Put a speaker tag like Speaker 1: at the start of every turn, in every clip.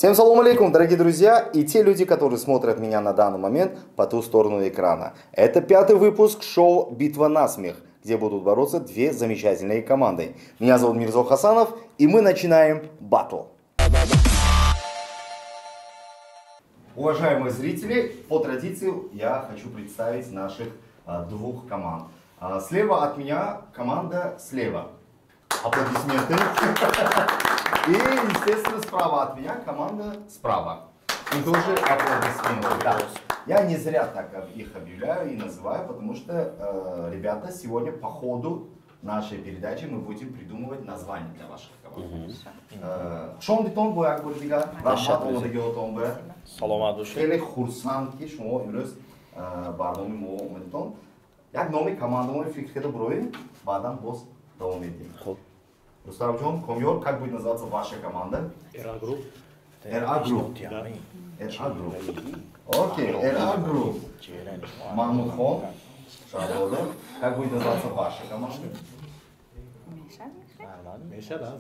Speaker 1: Всем салам алейкум, дорогие друзья, и те люди, которые смотрят меня на данный момент по ту сторону экрана. Это 5-й выпуск шоу «Битва на смех», где будут бороться две замечательные команды. Меня зовут Мирзо Хасанов, и мы начинаем баттл. Уважаемые зрители, по традиции я хочу представить наших двух команд. Слева от меня команда слева. Аплодисменты. И, естественно, справа от меня команда справа. И тоже аплодисменты. Да. Я не зря так их объявляю и называю, потому что, ребята, сегодня по ходу нашей передачи мы будем придумывать название для ваших команд. Шондитон бояк бурдига, рахмат олдигиотон бе.
Speaker 2: Саломат бошед.
Speaker 1: Хеле хурсанд ки шумо имрӯз барномаи мо омадитон. Як номи командамои фикр карда бироем, баъдан боз давом медиҳем. Рустамҷон, Комёр, как будет называться ваша команда?
Speaker 2: RA Group.
Speaker 1: RA Group. RA Group. Окей, RA Group. Махмудхон, Шаҳзода, как будет называться ваша команда?
Speaker 2: Меша, да.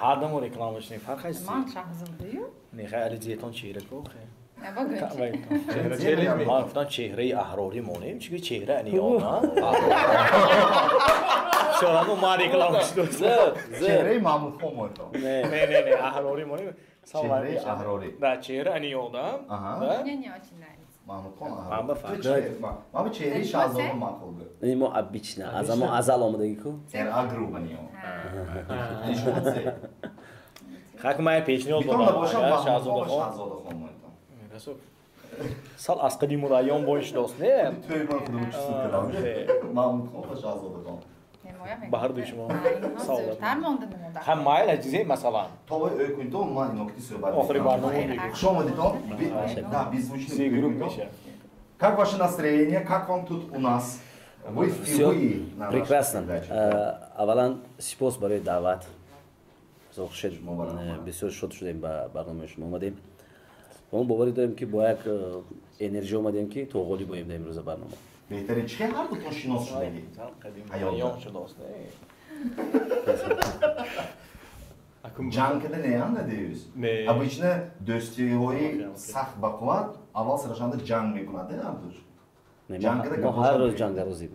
Speaker 2: Ҳар дамо рекламашни фарқ ҳаст.
Speaker 3: Ман Шаҳзодаю?
Speaker 2: Нехай алиҷиетон чеҳрако хе.
Speaker 3: Чеҳра
Speaker 2: Ман гуфтам чеҳраи аҳрорӣ монем, чиги чеҳра аниёна. Шоҳамо ман рекламаш достам.
Speaker 1: Чеҳраи Махмудхон монем.
Speaker 2: Не, аҳрорӣ монем.
Speaker 1: Чеҳраи аҳрорӣ.
Speaker 2: Да, чеҳра аниёна.
Speaker 3: Мне не очень нравится.
Speaker 1: Махмудхон
Speaker 2: Ман ба
Speaker 1: аҳрорӣ. Ман ба чеҳраи Шаҳзода мақул буд.
Speaker 4: Мо обычно, азал омадагӣ ку?
Speaker 1: RA Group аниён.
Speaker 2: хак май пешниҳод
Speaker 1: Битон набошад Махмудхон
Speaker 2: Шаҳзодахон.
Speaker 1: Шаҳзодахон монем.
Speaker 2: Сал аз қадиму раён боиш дост, не?
Speaker 1: Тӯй ман худам чист кардам. Махмудхон ва Шаҳзодахон.
Speaker 2: Баҳр ду шумо.
Speaker 3: Зуртар монда намуда.
Speaker 2: Ҳам майл аҷизе масалан.
Speaker 1: Тобай ӯкунтон ман нокти суҳбат.
Speaker 2: Охири барнома мегӯ.
Speaker 1: Хуш омадитон. Да, беззвучный
Speaker 2: Все групп
Speaker 1: ӯкунтон.
Speaker 2: меша.
Speaker 1: Как ваше настроение? Как вам тут у нас? Вы впервые на нашей
Speaker 4: Прекрасно.
Speaker 1: передаче.
Speaker 4: Аввалан сипос барои даъват. Зохушед
Speaker 1: Мубарак.
Speaker 4: бисёр шод шудем ба барномаи шумо омадем. Мо боварӣ дорем ки бо як энержия омадем ки то ғолиб боем дар имрӯза барнома.
Speaker 1: Беҳтарин чӣ ҳардутон шинос шудагӣ?
Speaker 2: Раён шудост, не?
Speaker 1: Ҷанг када неанда диюз?
Speaker 2: Не.
Speaker 1: Обычно дӯстиҳои сахт ба қувват аввал сарашанда ҷанг мекунад, не ҳардуш?
Speaker 4: Мо ҳар рӯз ҷанга розим.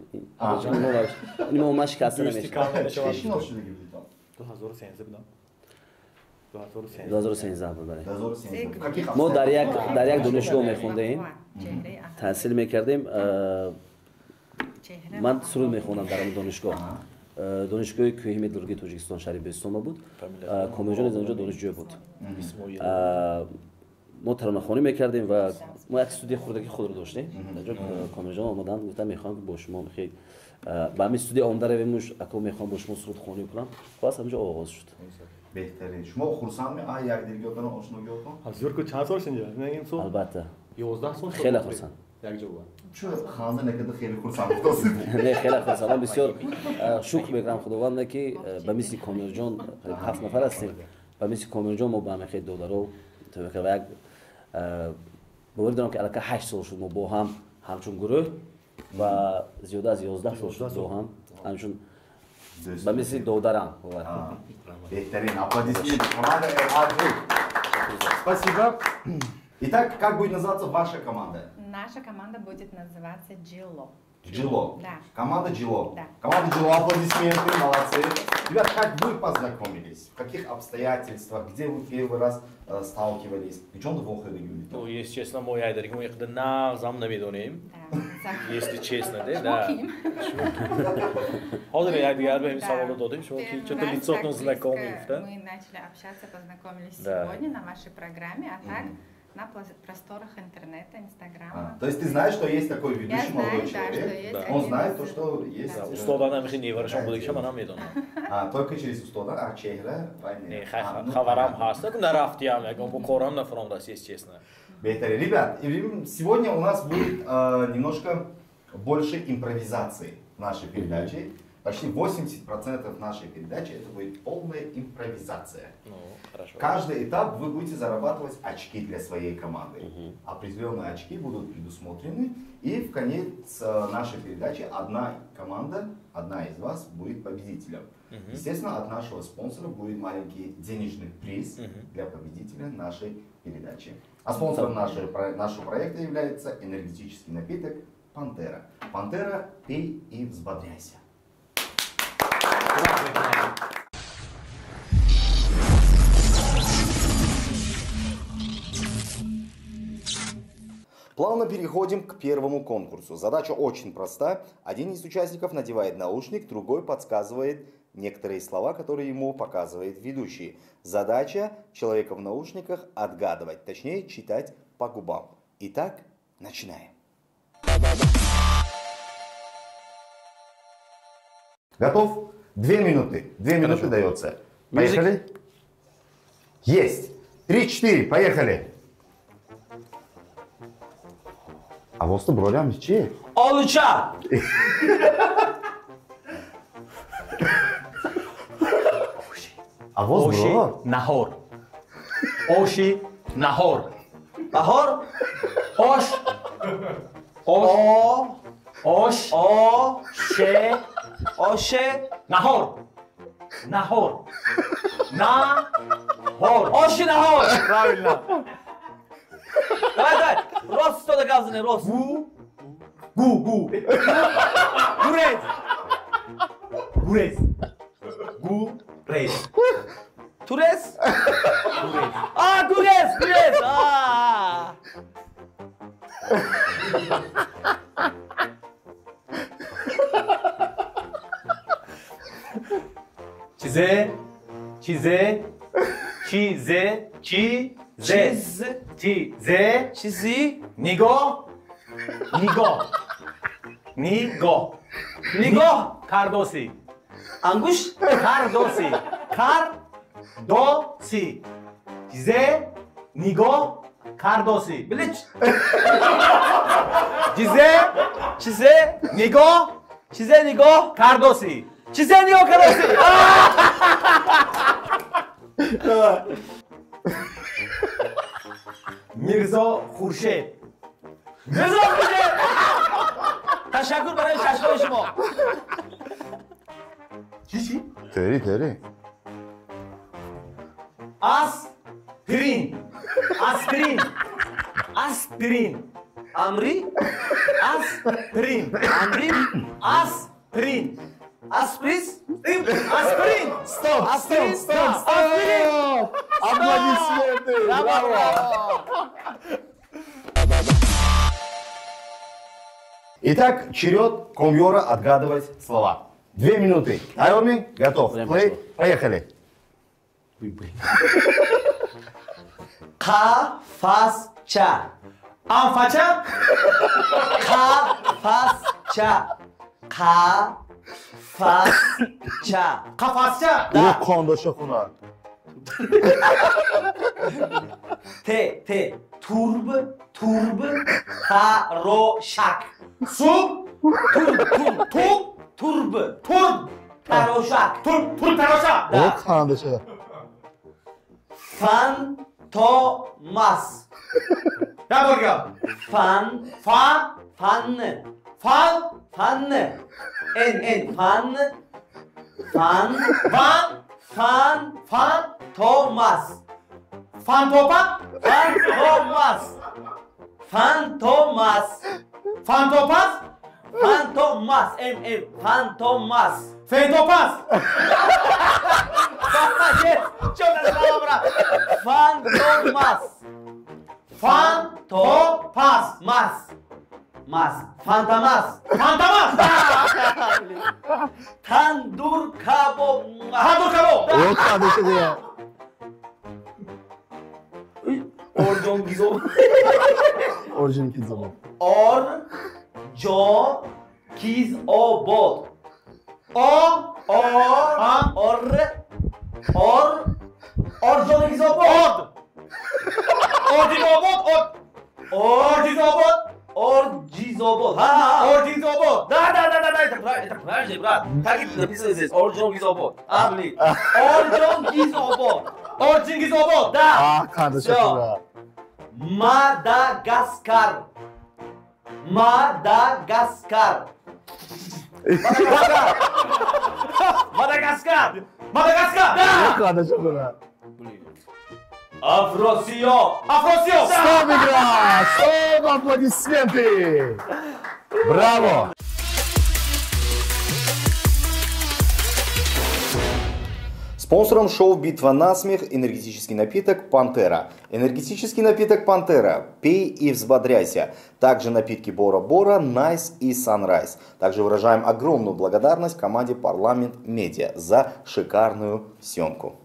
Speaker 4: Мо ма шикаста намешавам.
Speaker 1: Чӣ шинос шудагӣ битон?
Speaker 2: 2013 будам.
Speaker 4: 2013 буд.
Speaker 1: 2013.
Speaker 4: мо дар як донишгоҳ мехондем, таҳсил мекардем. Ман суруд мехонам дар он донишгоҳ. Донишгоҳи кӯҳи металлургии Тоҷикистон шаҳри Бестон буд. Комилҷон аз онҷо донишҷӯ буд. мо таронахонӣ мекардем ва мо як студияи хурдаки худро доштем. Дар Комилҷон омадан гуфтам мехоҳам ки бо шумо хеле ба ҳамин студия омада равем, ако мехоҳам бо шумо сурудхонӣ кунам. Баъд ҳамҷо оғоз шуд.
Speaker 1: Беҳтарин. Шумо хурсандме якдилгиётон ошногиётон?
Speaker 2: Зурку чанд сол шинҷа? Мегим сол.
Speaker 4: Албатта.
Speaker 2: 11 сол.
Speaker 4: Хеле хурсанд.
Speaker 2: Як ҷо буд.
Speaker 1: Чӯ ханза накарда хеле хурсанд будосид?
Speaker 4: Не, хеле хурсанд. Ман бисёр шукр мекунам худованда ки ба мисли Комилҷон 7 нафар ҳастем. Ба мисли Комилҷон мо ба ҳамин хеле додаро ва як боварӣ дорам ки аллакай 8 сол шуд мо бо ҳам ҳамчун гурӯҳ ва зиёда аз 11 сол шуд бо ҳам ҳамчун ба мисли додарам.
Speaker 1: Беҳтарин. Аплодисменты. Команда RA Group. Спасибо. Итак, как будет называться ваша команда?
Speaker 3: Наша команда будет называться Джило.
Speaker 1: Джило.
Speaker 3: Да.
Speaker 1: Команда Джило.
Speaker 3: Да.
Speaker 1: Команда Джило, аплодисменты, молодцы. Ребят, как вы познакомились? В каких обстоятельствах? Где вы первый раз сталкивались? Причем до вохы
Speaker 2: Ну, если честно, мо яйдарик мо иқда нағзам намедонем. Если честно, да. Ҳозир як дигар беҳм саволо додем, шумо ки чото лицотно знакомы гуфта.
Speaker 3: Мы начали общаться, познакомились сегодня на вашей программе, а так на просторах интернета, инстаграма.
Speaker 1: То есть ты знаешь, что есть такой ведущий молодой
Speaker 3: Я знаю, да,
Speaker 1: человек?
Speaker 3: что есть.
Speaker 1: Он знает то, что есть.
Speaker 2: Устода намехи неварашон будек шама намедонам.
Speaker 1: Только через устода, а чехра?
Speaker 2: Не, хаварам ҳаст, нарафтиам, ягон бо корам нафаромдаст, если честно.
Speaker 1: Беhtari. Ребят, сегодня у нас будет немножко больше импровизации в нашей передаче. почти 80% нашей передачи это будет полная импровизация.
Speaker 2: Ну, хорошо.
Speaker 1: Каждый этап вы будете зарабатывать очки для своей команды. Определенные очки будут предусмотрены. И в конец нашей передачи одна команда, одна из вас будет победителем. Естественно, от нашего спонсора будет маленький денежный приз для победителя нашей передачи. А спонсором нашего проекта является энергетический напиток «Пантера». «Пантера», пей и взбодряйся. Плавно переходим к первому конкурсу. Задача очень проста. Один из участников надевает наушник, другой подсказывает некоторые слова, которые ему показывает ведущий. Задача человека в наушниках отгадывать, точнее читать по губам. Итак, начинаем. Готов? 2 минуты. 2 минуты дается. Поехали. Есть. 3-4. Поехали. А vostru broleam ce?
Speaker 5: Oluca!
Speaker 1: A vostru
Speaker 5: Oshi
Speaker 1: brolor?
Speaker 5: Nahor. Oshi Nahor. Nahor? Osh. Osh. Osh. O. She. Oshe. Nahor. Nahor. Nahor. Oshi Nahor. Правильно. Давай. Рост что доказано, рост. Гу. Гурец. Гурец. Гурец. Турец? Гурец. А, гурец. А. Чизе. Чизи. Ниго. Кардоси. Ангуш. Кардоси. Чизе. Ниго. Кардоси. Билич. Чизе. Ниго. Кардоси. Мирзо Хуршед. Ташаккур барои шашҳои шумо. Чӣ?
Speaker 1: Тери.
Speaker 5: Аспирин. Амри. Аспирин. Аспирин.
Speaker 1: Стоп.
Speaker 5: Аспирин.
Speaker 1: Аплодисменты.
Speaker 5: Браво.
Speaker 1: Итак, черед Комьора отгадывать слова. 2 минуты. Айоми, готов.
Speaker 4: Время
Speaker 1: Плей.
Speaker 4: пошло.
Speaker 1: Поехали.
Speaker 5: Кафасча. Амфача. Кафасча.
Speaker 1: Да. Кондо шохуна.
Speaker 5: Те. Турб. Тарошак. Суп. Турб. Тарошак. Тарошак.
Speaker 1: Вот кондо шохуна.
Speaker 5: Фантомас. Я говорю. Фан. Фантомас. Фентопас. Фантомас. Тандур кабо.
Speaker 1: Вот кондо шохуна.
Speaker 5: Оржон гизо.
Speaker 1: Оржин кидзомо.
Speaker 5: Кизобод. Оржон гизобод. Оржизобод. Да. Это правильно, брат. Так и написано здесь. Орджонгизобод. Арли. Орджонгизобод. Орджонгизобод. Да.
Speaker 1: Кандашахура.
Speaker 5: Мадагаскар. Мадагаскар. Мадагаскар. Мадагаскар. Да.
Speaker 1: Кандашахура.
Speaker 5: Афросио. Афросио.
Speaker 1: Стоп, игра! Стоп, аплодисменты! Браво! Спонсором шоу «Битва на смех» энергетический напиток «Пантера». Энергетический напиток «Пантера». Пей и взбодряйся. Также напитки Бора-Бора, Найс и Санрайз. Также выражаем огромную благодарность команде Парламент Медиа за шикарную съемку.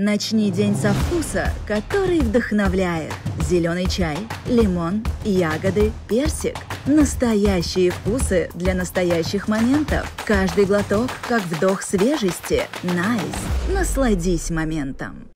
Speaker 6: Начни день со вкуса, который вдохновляет. Зеленый чай, лимон, ягоды, персик. Настоящие вкусы для настоящих моментов. Каждый глоток как вдох свежести. Найс. Насладись моментом.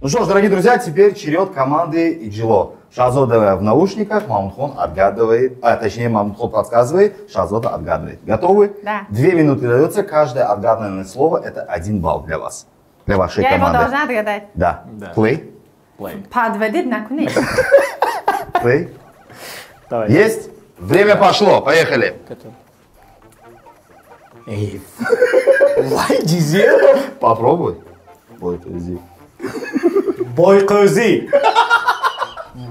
Speaker 1: Ну что ж, дорогие друзья, теперь черед команды Иджило. Шахзода в наушниках, Мамутхон отгадывает, точнее Мамутхон подсказывает, Шахзода отгадывает. Готовы?
Speaker 3: Да.
Speaker 1: 2 минуты дается, каждое отгаданное слово это 1 балл для вас. Для вашей
Speaker 3: Я его
Speaker 1: команды.
Speaker 3: должна отгадать.
Speaker 1: Да. Play.
Speaker 3: Подводит на куней.
Speaker 1: Play.
Speaker 2: Давай.
Speaker 1: Есть? Время пошло, поехали. Попробуй. Ой, подожди.
Speaker 2: Бой көзи.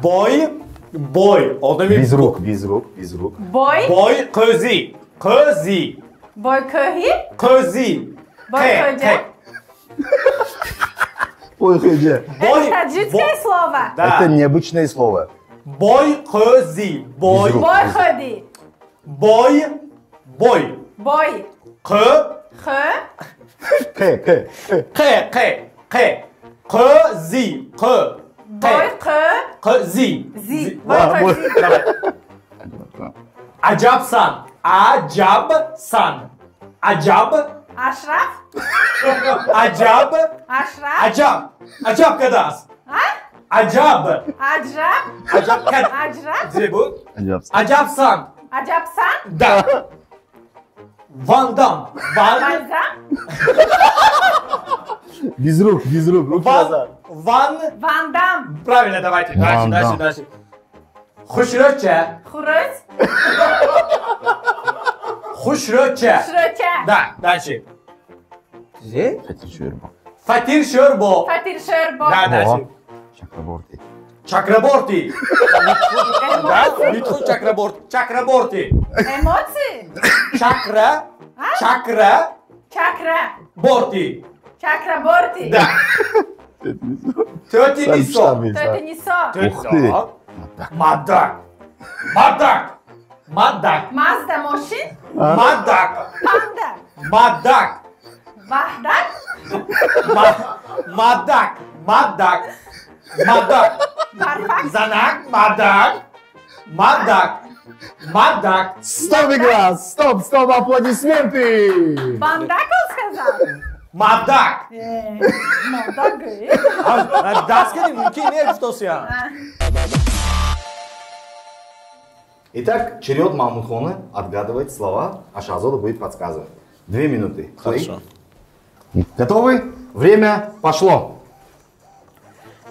Speaker 2: Бой. Одами.
Speaker 1: Без рук, без рук, без рук.
Speaker 3: Бой.
Speaker 2: Бой көзи. Көзи.
Speaker 3: Бой көхи.
Speaker 2: Көзи.
Speaker 3: Бой көже.
Speaker 1: Ой, хыджи.
Speaker 2: Бой.
Speaker 3: Это таджикское слово.
Speaker 2: Да.
Speaker 1: Это необычное слово.
Speaker 2: Бой көзи. Бой.
Speaker 1: Без рук.
Speaker 3: Бой ходи.
Speaker 2: Бой.
Speaker 3: Бой.
Speaker 2: Кö.
Speaker 3: Хэ.
Speaker 2: Көзи.
Speaker 3: Бой кө.
Speaker 2: Көзи.
Speaker 3: Зи. Бой көзи.
Speaker 2: Acapsan.
Speaker 3: Ашраф.
Speaker 2: Acap.
Speaker 3: Ашраф.
Speaker 2: Acap kadas. Acap.
Speaker 3: Аджраб.
Speaker 2: Kad.
Speaker 3: Аджраб.
Speaker 2: Где bu?
Speaker 1: Acapsan.
Speaker 2: Acapsan.
Speaker 3: Аджапсан.
Speaker 2: Да. Van Damme.
Speaker 3: Бальзам.
Speaker 1: Без рук, без рук. Руки назад.
Speaker 3: Ван Дам.
Speaker 2: Правильно, давайте.
Speaker 1: Van Damme.
Speaker 2: Дальше. Хушроче.
Speaker 3: Хурус.
Speaker 2: Хушроче.
Speaker 3: Шроча.
Speaker 2: Да, дальше. Где?
Speaker 1: Хотя чурба.
Speaker 2: Фатир Шорбо.
Speaker 3: Фатир Шербо.
Speaker 2: Да, дальше.
Speaker 1: Чакраборти.
Speaker 2: Чакраборти. Да,
Speaker 3: Эмоции.
Speaker 2: Митхун Чакраборти. Чакраборти.
Speaker 3: Эмоции.
Speaker 2: Чакра. Борти.
Speaker 3: Чакраборти.
Speaker 2: Да. Тети
Speaker 1: Сам
Speaker 2: Нисо.
Speaker 1: штабы,
Speaker 3: То
Speaker 1: да.
Speaker 3: это не со.
Speaker 1: Ух ты.
Speaker 2: Мадак.
Speaker 3: Мазда Мошин.
Speaker 2: Мадак.
Speaker 3: Панда.
Speaker 2: Мадак.
Speaker 3: Вахдак.
Speaker 2: Мадак.
Speaker 3: Парфак.
Speaker 2: Занак. Мадак.
Speaker 1: Стоп, игра! Стоп, аплодисменты!
Speaker 3: Бандакл сказал?
Speaker 2: Мадак.
Speaker 3: Мандак.
Speaker 2: Даскали муки не что-то.
Speaker 1: Итак, черед Мамутхона отгадывать слова, а Шахзода будет подсказывать. 2 минуты.
Speaker 2: Хорошо.
Speaker 1: Готовы? Время пошло.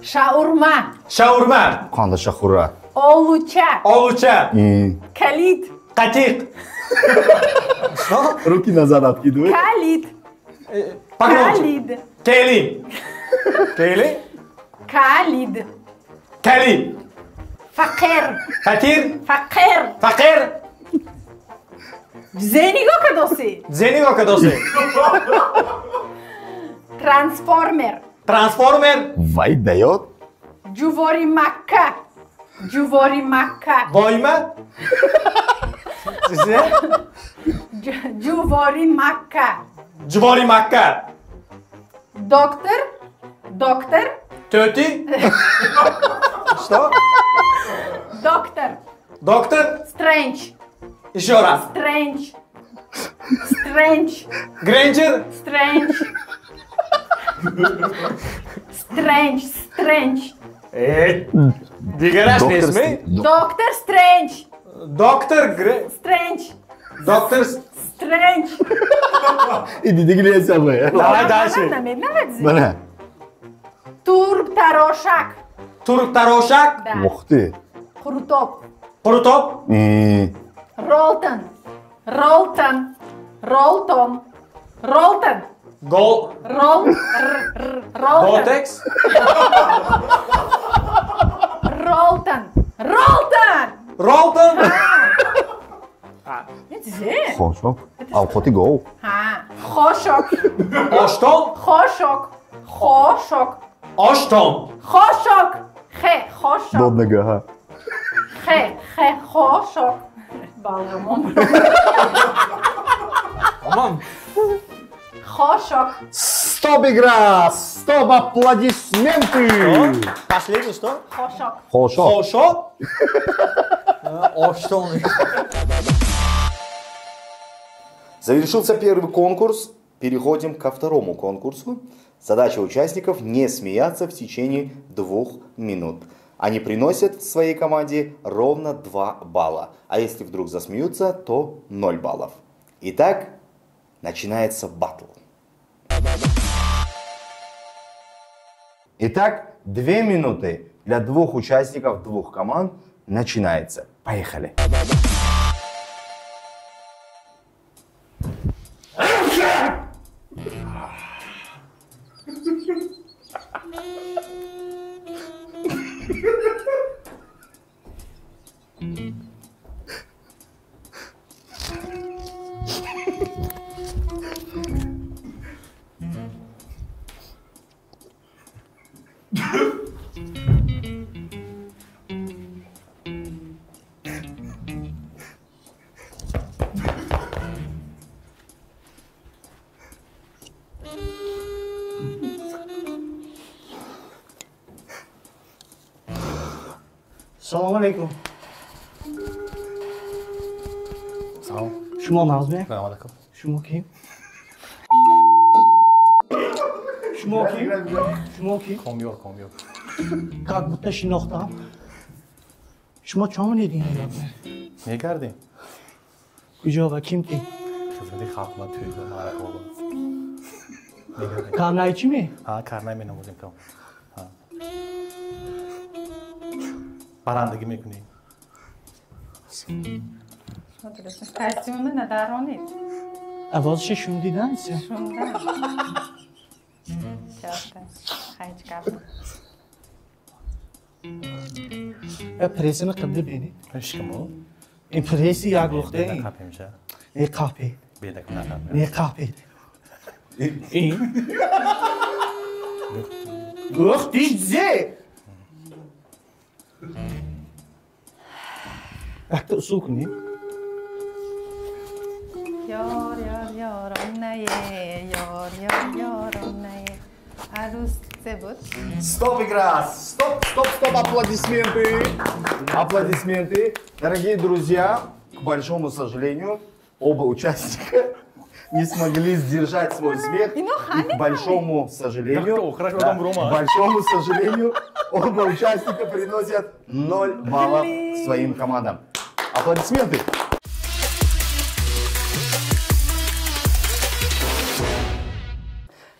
Speaker 3: Шаурма.
Speaker 2: Шаурма.
Speaker 1: Канда Шахура.
Speaker 3: Олуча.
Speaker 2: Олуча.
Speaker 3: Калит.
Speaker 2: Катик.
Speaker 1: Руки назад откидывай.
Speaker 3: Калит.
Speaker 2: Погромче.
Speaker 3: Калид.
Speaker 2: Кели. Кели.
Speaker 3: Калид.
Speaker 2: Кали.
Speaker 3: Факер.
Speaker 2: Фатир.
Speaker 3: Факер.
Speaker 2: Факир.
Speaker 3: Зениго кадоси.
Speaker 2: Зениго кадоси.
Speaker 3: Трансформер.
Speaker 2: Трансформер.
Speaker 1: Вайт дает.
Speaker 3: Джувори Макка. Джувори Макка.
Speaker 2: Бойма.
Speaker 3: Джувори Макка.
Speaker 2: Джвори Макка.
Speaker 3: Доктор. Доктор.
Speaker 2: Тети. Что?
Speaker 3: Доктор.
Speaker 2: Доктор.
Speaker 3: Стрэндж.
Speaker 2: Еще раз.
Speaker 3: Стрэндж. Стрэндж.
Speaker 2: Грейнджер.
Speaker 3: Стрэндж. Strange.
Speaker 5: دیگرش نیسمی؟
Speaker 3: Doctor Strange.
Speaker 5: دکتر
Speaker 3: Strange.
Speaker 1: Иди, ты где самое?
Speaker 5: давай дальше.
Speaker 1: Бля.
Speaker 3: Turb Taroshak.
Speaker 5: Турк Тарошак,
Speaker 3: Да.
Speaker 1: Ух ты.
Speaker 3: Хрутоп.
Speaker 5: Хрутоп,
Speaker 3: Ролтон.
Speaker 5: Гол,
Speaker 3: Ролтон.
Speaker 5: Готекс,
Speaker 3: Ролтон.
Speaker 5: Ролтон,
Speaker 3: Не диzer.
Speaker 1: Хорошо. А вот и гол.
Speaker 3: Хошок.
Speaker 5: Оштон,
Speaker 3: Хошок.
Speaker 5: Оштон,
Speaker 3: Хошок.
Speaker 1: Доднага, ага.
Speaker 3: Хошок. Балгамон.
Speaker 5: Tamam.
Speaker 3: Хошок.
Speaker 1: Стоп, игра! Стоп, аплодисменты!
Speaker 5: Последний что?
Speaker 3: Хошок.
Speaker 1: Хорошо.
Speaker 5: Ошо. Оштон.
Speaker 1: Завершился первый конкурс. Переходим ко второму конкурсу. Задача участников не смеяться в течение 2 минут. Они приносят своей команде ровно 2 балла. А если вдруг засмеются, то 0 баллов. Итак, начинается баттл. Итак, 2 минуты для 2 участников 2 команд начинается. Поехали.
Speaker 7: سلام علیکم.
Speaker 2: سلام.
Speaker 7: شما مغزه؟
Speaker 2: سلام علیکم.
Speaker 7: شما کی؟ شما کی؟
Speaker 2: کامیور.
Speaker 7: Как будто شناختم. شما چون دیدین؟
Speaker 2: میگردیم.
Speaker 7: کجا و کیم کی؟
Speaker 2: خدمتی خلق ما توی معرکه بود. میگردیم.
Speaker 7: کارنای چی می؟
Speaker 2: کار نمودیم که. برندگی میکنیم.
Speaker 3: Костюмы надаронит.
Speaker 7: آوازش شنیدن؟
Speaker 3: Часто. Хайчка.
Speaker 7: پریسن قبل بینید.
Speaker 2: عشقمو.
Speaker 7: این پریسی یک وقته این.
Speaker 2: نقاب میشه.
Speaker 7: نه قاپی.
Speaker 2: بیدک نقاب.
Speaker 7: نه قاپی. این. گفتیش زی. وقت اصول کنیم.
Speaker 3: Yar onnaye. Yar onnaye. Арус цебут.
Speaker 1: Стоп, игра! Стоп, аплодисменты! Аплодисменты! Дорогие друзья, к большому сожалению, оба участника не смогли сдержать свой смех. И к большому сожалению, оба участника приносят 0 баллов своим командам. Аплодисменты!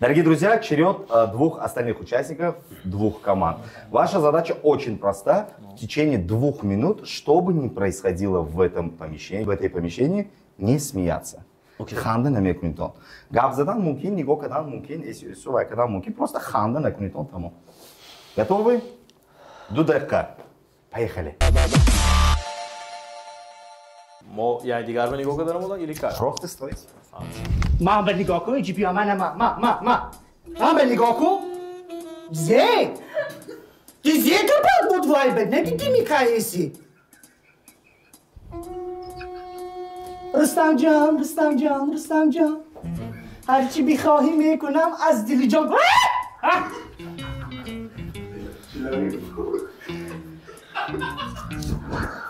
Speaker 1: Дорогие друзья, черед 2 остальных участников 2 команд. Ваша задача очень проста. В течение 2 минут, что бы ни происходило в этой помещении, не смеяться. Ханда намекнуть он. Габзадан мумкин, нигокадан мумкин, эсювайкадан мумкин. Просто ханда намекнуть он тому. Готовы? Дудерка. Поехали.
Speaker 2: ما یه دیگر رو نگاه کردم بودن یلی کرد.
Speaker 1: Просто стоит.
Speaker 7: من به نگاه کن ایجی بیا من به نگاه کن زی زی تو باید بود وای بد نمیدی میکایسی رستم جان هرچی بخواهی میکنم از دل جان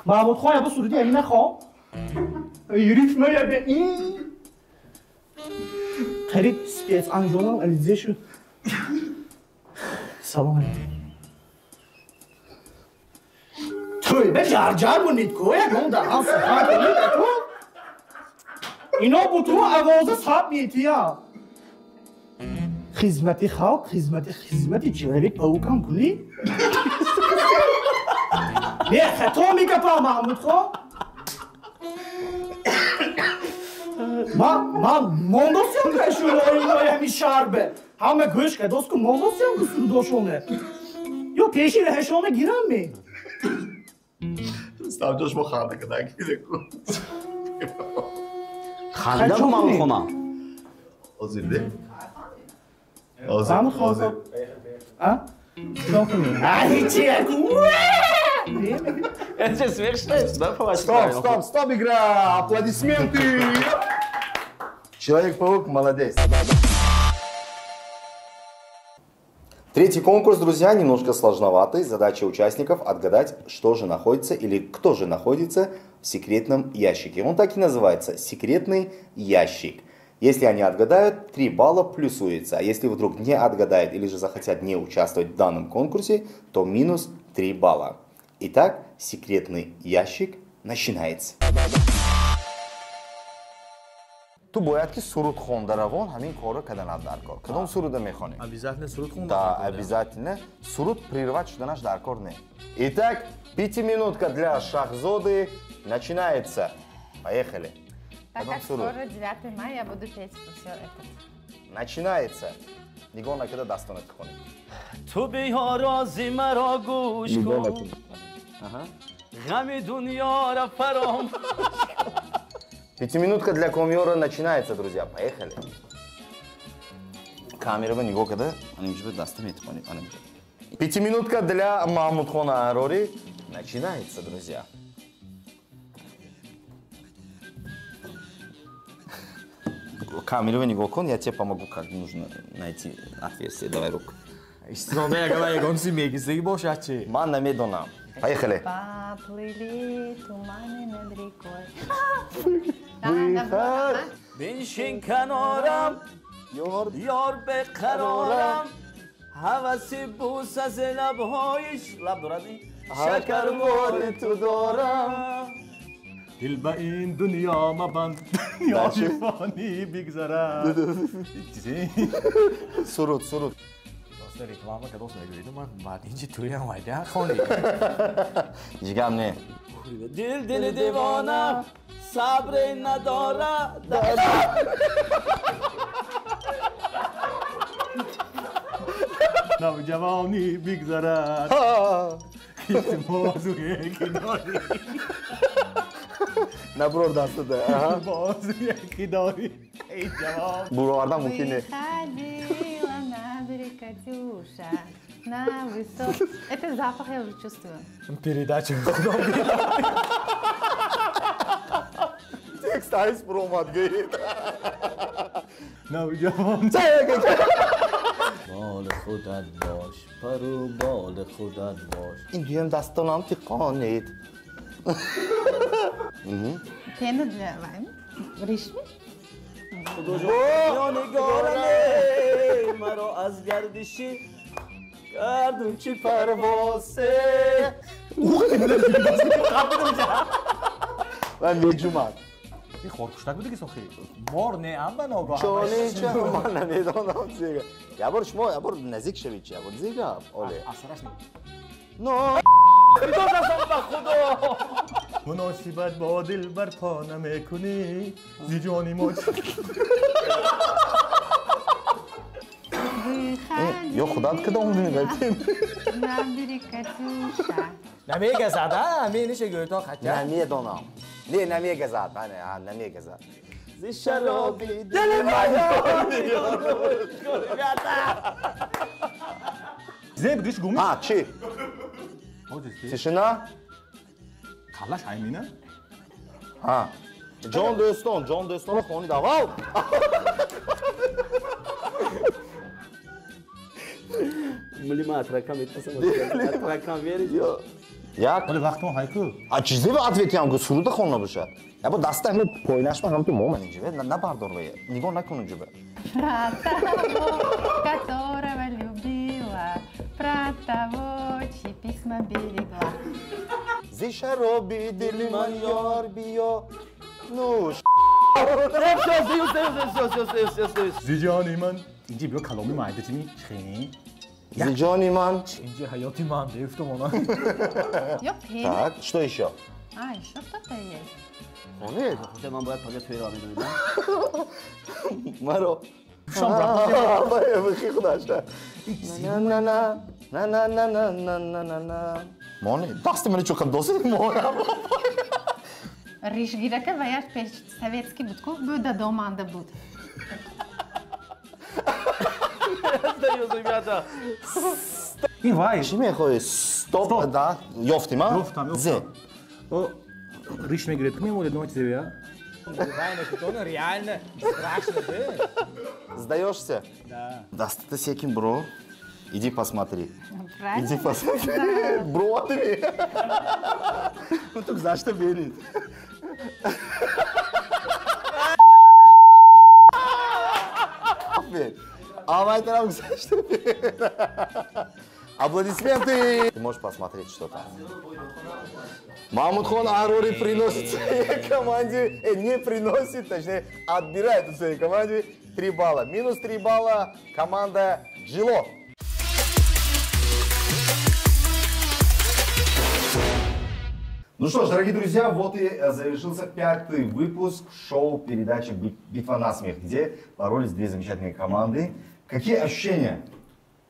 Speaker 7: محمود خواه با سرودی اگه نخواه یوریت میاد به این خرید سپیس انجام علیزه شد Салом алейкум. توی به جرجر بونید که یکون در هم سخن کنید تو اینا با تو آواز صاحب میتیا خدمتی خلق خدمتی человек паукам کنی نه خطا میگه پا محمود خو ما موندوسیون کشون اینا همی شربه همه گوش که دوست که موندوسیون کسون دوشونه یا پیشی رهشونه گیرم می
Speaker 1: Stop جاش ما خانده که نگیره کن
Speaker 4: خنده رو من خونم
Speaker 1: آزیر ده
Speaker 7: زمان خواهد هیچی
Speaker 4: Это смешно, да,
Speaker 1: Стоп, игра! Аплодисменты! Человек-паук, молодец. Третий конкурс, друзья, немножко сложноватый. Задача участников отгадать, что же находится или кто же находится в секретном ящике. Он так и называется – секретный ящик. Если они отгадают, 3 балла плюсуется. А если вдруг не отгадают или же захотят не участвовать в данном конкурсе, то минус 3 балла. Итак, секретный ящик начинается. تو باید که سرود خونده روان همین کارو کردن در کار. کدام سروده میخوانیم؟
Speaker 2: Обязательно срут хунда.
Speaker 1: Да, обязательно. Срут прервать шуданаш дар кор не. Итак, 5-минутка для Шахзоды начинается. Поехали.
Speaker 3: Так как скоро 9 мая, я буду петь все это.
Speaker 1: Начинается. نگاه نکرده دستانت کنید.
Speaker 4: تو بیا رازی مرا گوش کن غم دنیا را فرام
Speaker 1: 5-минутка для Комиора начинается, друзья. Поехали. Камера бы нигого когда, они бы дастами это поняли. 5-минутка для Махмудхона Арори начинается, друзья. Камера бы нигого кон, я тебе помогу, как нужно найти отверстие. Давай руку. Ман намедонам. Поехали.
Speaker 3: Поплыли туманы над рекой.
Speaker 4: بنشین کنارم یار به قرارم حوثی بوس از لبهایش لب دارد شکر بار تو دارم
Speaker 5: دل به این دنیا مبند دنیا فانی بگذرد
Speaker 1: سرود سرود
Speaker 2: راست ریکلامه که دوست نگیرید من بعد اینجی توی هم وایده خونی
Speaker 1: جیگم نه
Speaker 4: دل دیوانم صبر ندارد
Speaker 5: نوجوانی بگذرد کیست موضوعی که داری
Speaker 1: نبرور دسته ده
Speaker 5: موضوعی که داری ای جوان
Speaker 1: Buralardan mümkün değil.
Speaker 3: Выходила на берег Катюша, на высот. Это запах я уже чувствую.
Speaker 5: передача
Speaker 1: Tekst ayız promat gayet.
Speaker 5: نوجوان
Speaker 4: بال خودت باش پرو بال خودت باش
Speaker 1: این دویم دستانم تقانید.
Speaker 3: Пена для вайм. Ришми?
Speaker 4: یا نگارم مرا از گردشی گردون چی پروازه
Speaker 1: Ben Necumam.
Speaker 5: این خورکشتک بوده که سخی مار نه ام به ناگاه
Speaker 1: چونه چه من نمیدونم زیگا. یا بار شما یا بار نزدیک شوید چه بار زیگا. اوله.
Speaker 5: اثرش نیم
Speaker 1: نه.
Speaker 5: مناسبت با دل بر پا نمیکنی زی جانی موج
Speaker 1: Yok خدات که دام میگم.
Speaker 3: На берег Катюша.
Speaker 2: نمیگه زده همینشه گویتا خطر
Speaker 1: نمیدونم. نه نمیگه زد. من نمیگه زد.
Speaker 4: زی شرابی دل من
Speaker 5: زی بگیش گومی
Speaker 1: Ha çi. Tişina.
Speaker 5: کلاش همینه
Speaker 1: Ha. John Doston خونی داوال.
Speaker 4: ملی ما اترکم ایتاسم اترکم بیاری
Speaker 1: Як?
Speaker 5: ولی وقت ما هایکو
Speaker 1: А чизи ба ответям ку суруда хонна бошад. Я бо даста ҳам пойнашма ҳам ки моман инҷа на бардор ве. Нигоҳ накун инҷа бе.
Speaker 3: Про того, которого любила, про того, чьи письма берегла.
Speaker 1: Зишароби делиманьор био. Ну,
Speaker 5: زیجانی من اینجا بیا کلامی معده چی خیلی
Speaker 1: Зиджони ман.
Speaker 5: اینجا حیاتی من گفتم اونا
Speaker 3: Yok, peynir.
Speaker 1: Так, что еще?
Speaker 3: А, еще что-то есть.
Speaker 1: Нет.
Speaker 4: خود من باید فقط توی را میدونم
Speaker 1: Маро. Мони, дасте мене чукам доси моя.
Speaker 3: Ришгирака ваяш пеш советский будков буда дома анда буд.
Speaker 5: این وای
Speaker 1: Чим я хой? Стоп, да. Ёфтима?
Speaker 5: Ёфтам, ёфтам.
Speaker 1: Зе.
Speaker 5: او ریش میگیره تو میمونه نوع چیزی بیا
Speaker 2: реально страшно, да?
Speaker 1: Сдаешься? Да. Даст это секим, бро. Иди посмотри.
Speaker 3: Правильно?
Speaker 1: Иди посмотри. Бро, ты. Ну так за что верит? А мой дорогой, за что верит? Аплодисменты! Ты можешь посмотреть, что там. Мамутхон Арори приносит своей команде, не приносит, точнее, отбирает у своей команде 3 балла. Минус 3 балла команда Джило. Ну что ж, дорогие друзья, вот и завершился 5-й выпуск шоу передачи «Битва на смех», где боролись 2 замечательные команды. Какие ощущения?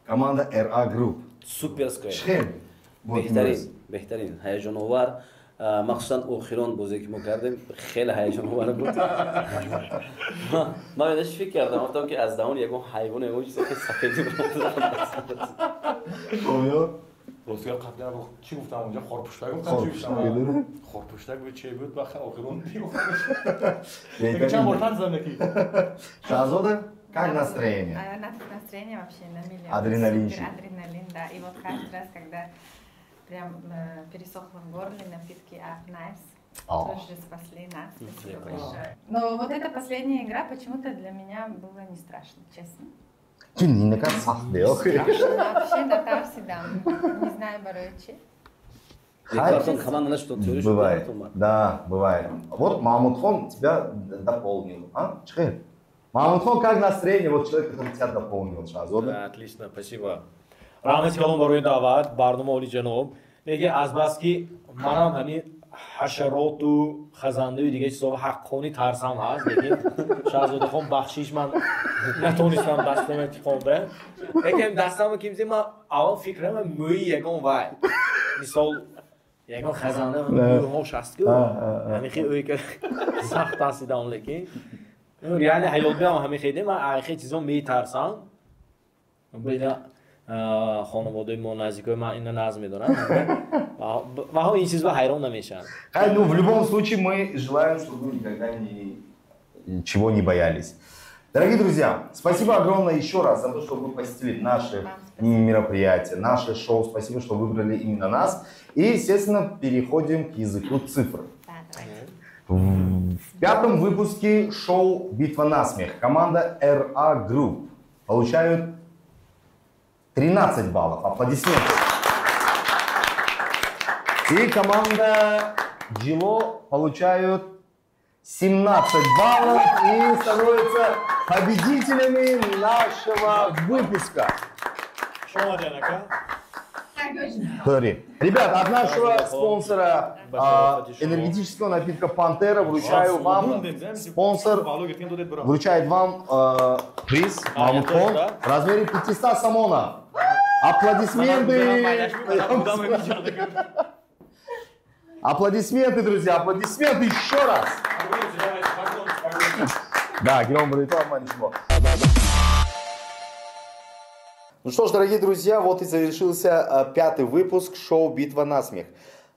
Speaker 1: Команда RA Group.
Speaker 4: суперская
Speaker 1: Шхем.
Speaker 4: بهترین هیجان آور مخصوصا آخران بازی که ما کردیم خیلی هیجان آور بود من یادش فکر کردم گفتم که از دهان یکم حیوان یکم چیزی که سفیدی بود
Speaker 2: روزگار قبل چی گفتم اونجا خورپوشتک گفتم چی گفتم خورپوشتک به چی بود بخیر آخرون میگفتم چند بار زدم
Speaker 1: Шахзода, как настроение?
Speaker 3: Настроение вообще на миллион.
Speaker 1: Адреналинчик.
Speaker 3: Супер адреналин, да. И вот каждый раз, когда прям пересохло в горле, напитки Up Nice тоже спасли нас. Спасибо большое. Но вот эта последняя игра почему-то для меня было не страшно, честно.
Speaker 1: Yine kadar sahte yok.
Speaker 3: Вообще до Тарсидам. Не знаю, Баройчи.
Speaker 4: Картон команда что ты
Speaker 1: Бывает. Да, бывает. Вот Мамутхон тебя дополнил. А? Чхэ. Мамутхон, как настроение? Вот человек, который тебя дополнил. Шахзода.
Speaker 2: Отлично, спасибо. Рамес калом барои дават, барнома оли ҷаноб. Мега аз бас ки манам ҳамин ҳашароту хазандаи дигаи ҳисоби ҳаққонӣ тарсам ҳаст, лекин Шаҳзодахон бахшиш ман натонистам дастам интиқомда. Лекин дастам ки мизем ман аввал фикрам мӯи ягон вай. Мисол ягон хазанда мӯҳош аст ку ҳамин хел ӯи ки сахт ҳастидам, лекин реально ҳаёт биам ҳамин хеле ман ахир чизо метарсам. Бида خانواده ما نزدیکای من اینا نظم میدونن و ها این چیز به حیران نمیشن.
Speaker 1: Ну, в любом случае, мы желаем, чтобы вы никогда ничего не боялись. Дорогие друзья, спасибо огромное еще раз за то, что вы посетили наши мероприятия, наше шоу. Спасибо, что выбрали именно нас. И, естественно, переходим к языку цифр. В 5-м выпуске шоу «Битва на смех» команда RA Group получают 13 баллов. Аплодисменты. И команда Джило получают 17 баллов и становятся победителями нашего выпуска. Ребята, от нашего спонсора энергетического напитка Пантера вручаю вам, спонсор вручает вам приз Мамутхон в размере 500 самона. Аплодисменты! Аплодисменты, друзья, аплодисменты еще раз! Да, Гером Баритон, ничего. Ну что ж, дорогие друзья, вот и завершился 5-й выпуск шоу «Битва на смех».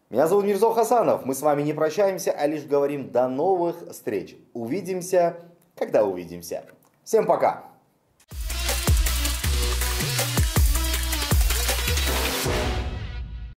Speaker 1: Меня зовут Мирзо Хасанов. Мы с вами не прощаемся, а лишь говорим до новых встреч. Увидимся, когда увидимся. Всем пока!